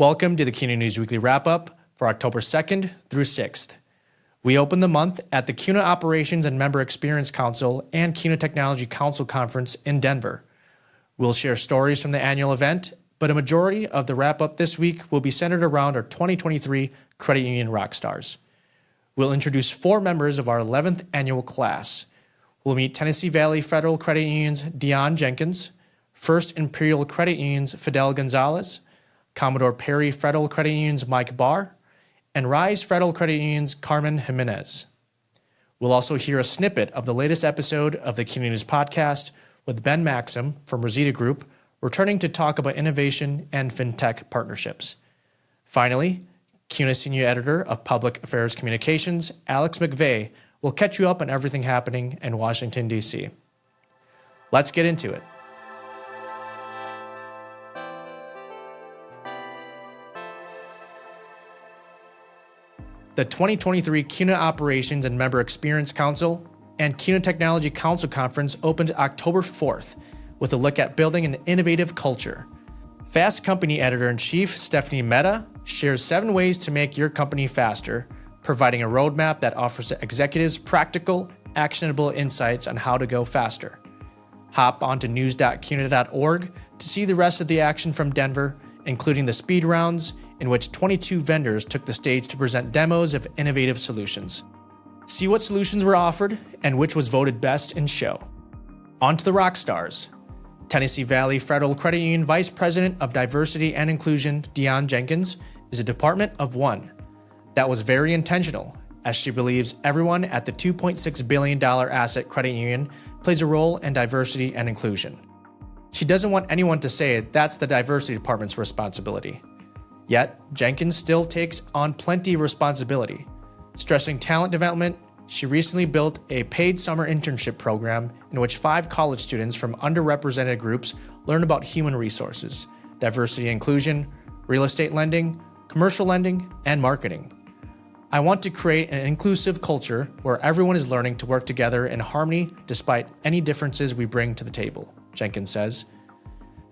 Welcome to the CUNA News Weekly Wrap-Up for October 2nd through 6th. We open the month at the CUNA Operations and Member Experience Council and CUNA Technology Council Conference in Denver. We'll share stories from the annual event, but a majority of the wrap-up this week will be centered around our 2023 Credit Union Rockstars. We'll introduce 4 members of our 11th annual class. We'll meet Tennessee Valley Federal Credit Union's Dionne Jenkins, First Imperial Credit Union's Fidel Gonzalez, Commodore Perry Federal Credit Union's Mike Barr, and Raiz Federal Credit Union's Carmen Jimenez. We'll also hear a snippet of the latest episode of the CUNA News Podcast with Ben Maxim from Rosita Group, returning to talk about innovation and fintech partnerships. Finally, CUNA Senior Editor of Public Affairs Communications, Alex McVeigh, will catch you up on everything happening in Washington, D.C. Let's get into it. The 2023 CUNA Operations and Member Experience Council and CUNA Technology Council Conference opened October 4th with a look at building an innovative culture. Fast Company Editor-in-Chief Stephanie Mehta shares 7 ways to make your company faster, providing a roadmap that offers executives practical, actionable insights on how to go faster. Hop onto news.cuna.org to see the rest of the action from Denver, including the speed rounds, in which 22 vendors took the stage to present demos of innovative solutions. See what solutions were offered and which was voted best in show. On to the rock stars. Tennessee Valley Federal Credit Union Vice President of Diversity and Inclusion, Dionne Jenkins, is a department of one. That was very intentional, as she believes everyone at the $2.6 billion asset credit union plays a role in diversity and inclusion. She doesn't want anyone to say that's the diversity department's responsibility. Yet, Jenkins still takes on plenty of responsibility. Stressing talent development, she recently built a paid summer internship program in which 5 college students from underrepresented groups learn about human resources, diversity and inclusion, real estate lending, commercial lending, and marketing. I want to create an inclusive culture where everyone is learning to work together in harmony despite any differences we bring to the table, Jenkins says.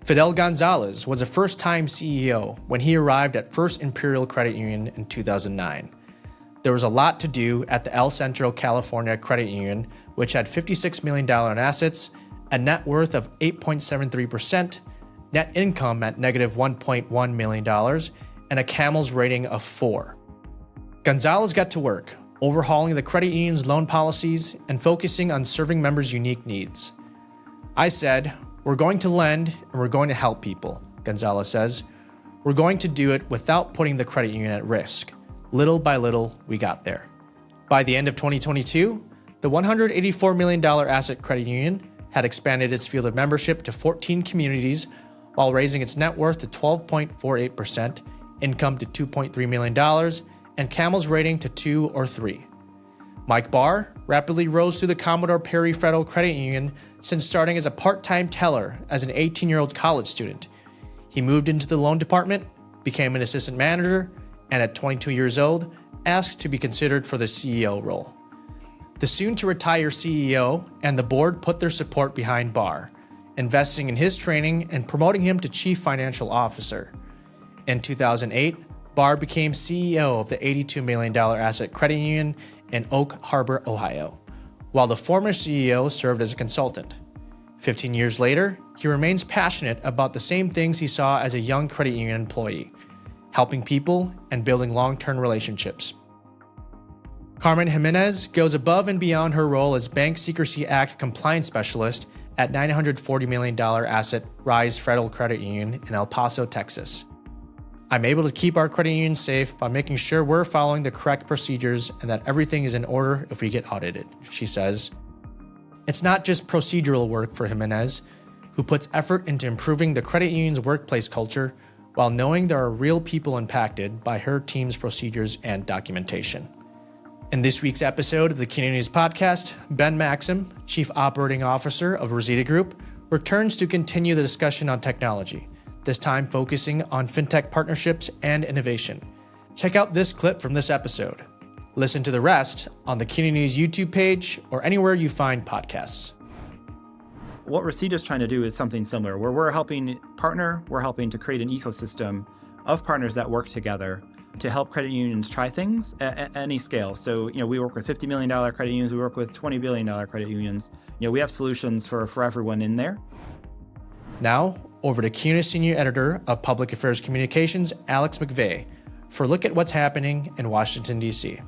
Fidel Gonzalez was a first-time CEO when he arrived at First Imperial Credit Union in 2009. There was a lot to do at the El Centro California Credit Union, which had $56 million in assets, a net worth of 8.73%, net income at negative $1.1 million, and a CAMELS rating of 4. Gonzalez got to work, overhauling the credit union's loan policies and focusing on serving members' unique needs. I said, "We're going to lend and we're going to help people," Gonzalez says. "We're going to do it without putting the credit union at risk. Little by little, we got there." By the end of 2022, the $184 million asset credit union had expanded its field of membership to 14 communities while raising its net worth to 12.48%, income to $2.3 million, and CAMELS rating to 2 or 3. Mike Barr rapidly rose through the Commodore Perry Federal Credit Union since starting as a part-time teller as an 18-year-old college student. He moved into the loan department, became an assistant manager, and at 22 years old, asked to be considered for the CEO role. The soon-to-retire CEO and the board put their support behind Barr, investing in his training and promoting him to Chief Financial Officer. In 2008, Barr became CEO of the $82 million asset credit union in Oak Harbor, Ohio, while the former CEO served as a consultant. 15 years later, he remains passionate about the same things he saw as a young credit union employee, helping people and building long-term relationships. Carmen Jimenez goes above and beyond her role as Bank Secrecy Act compliance specialist at $940 million asset Raiz Federal Credit Union in El Paso, Texas. "I'm able to keep our credit union safe by making sure we're following the correct procedures and that everything is in order if we get audited," she says. It's not just procedural work for Jimenez, who puts effort into improving the credit union's workplace culture while knowing there are real people impacted by her team's procedures and documentation. In this week's episode of the CUNA News Podcast, Ben Maxim, Chief Operating Officer of Rosita Group, returns to continue the discussion on technology, this time focusing on fintech partnerships and innovation. Check out this clip from this episode. Listen to the rest on the CUNA News YouTube page or anywhere you find podcasts. What Rosita is trying to do is something similar, where we're helping partner, we're helping to create an ecosystem of partners that work together to help credit unions try things at any scale. So, we work with $50 million credit unions, we work with $20 billion credit unions. We have solutions for everyone in there. Now, over to CUNA Senior Editor of Public Affairs Communications, Alex McVeigh, for a look at what's happening in Washington, D.C.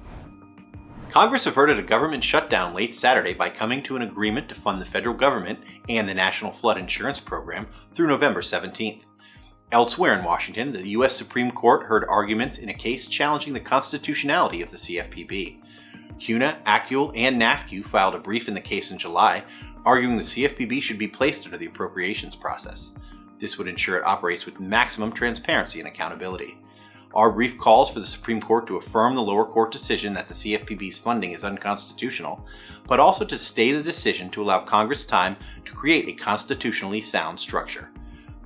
Congress averted a government shutdown late Saturday by coming to an agreement to fund the federal government and the National Flood Insurance Program through November 17th. Elsewhere in Washington, the U.S. Supreme Court heard arguments in a case challenging the constitutionality of the CFPB. CUNA, ACUL, and NAFCU filed a brief in the case in July, arguing the CFPB should be placed under the appropriations process. This would ensure it operates with maximum transparency and accountability. Our brief calls for the Supreme Court to affirm the lower court decision that the CFPB's funding is unconstitutional, but also to stay the decision to allow Congress time to create a constitutionally sound structure.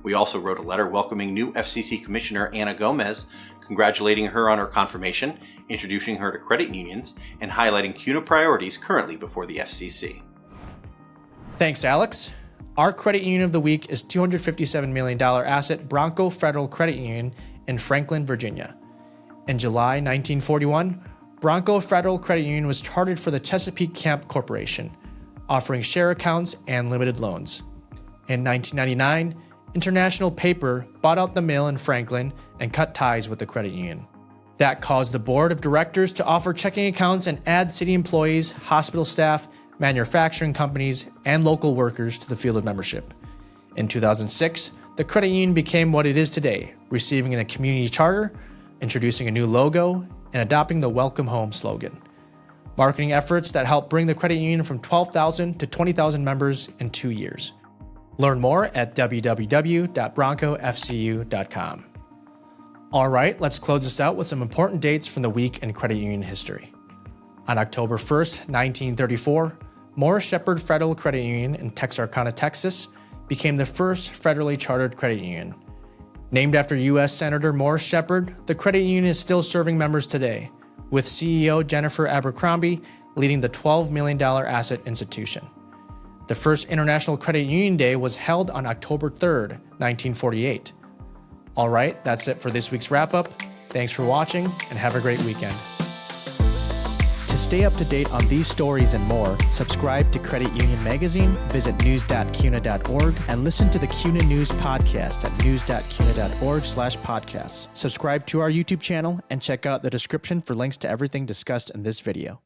We also wrote a letter welcoming new FCC Commissioner Ana Gomez, congratulating her on her confirmation, introducing her to credit unions, and highlighting CUNA priorities currently before the FCC. Thanks, Alex. Our credit union of the week is $257 million asset Bronco Federal Credit Union in Franklin, Virginia. In July 1941, Bronco Federal Credit Union was chartered for the Chesapeake Camp Corporation, offering share accounts and limited loans. In 1999, International Paper bought out the mill in Franklin and cut ties with the credit union. That caused the board of directors to offer checking accounts and add city employees, hospital staff, manufacturing companies, and local workers to the field of membership. In 2006, the credit union became what it is today, receiving a community charter, introducing a new logo, and adopting the Welcome Home slogan. Marketing efforts that helped bring the credit union from 12,000 to 20,000 members in 2 years. Learn more at www.broncofcu.com. All right, let's close this out with some important dates from the week in credit union history. On October 1st, 1934, Morris Shepherd Federal Credit Union in Texarkana, Texas, became the first federally chartered credit union. Named after U.S. Senator Morris Shepherd, the credit union is still serving members today, with CEO Jennifer Abercrombie leading the $12 million asset institution. The first International Credit Union Day was held on October 3rd, 1948. All right, that's it for this week's wrap-up. Thanks for watching, and have a great weekend. To stay up to date on these stories and more, subscribe to Credit Union Magazine, visit news.cuna.org, and listen to the CUNA News Podcast at news.cuna.org/podcasts. Subscribe to our YouTube channel and check out the description for links to everything discussed in this video.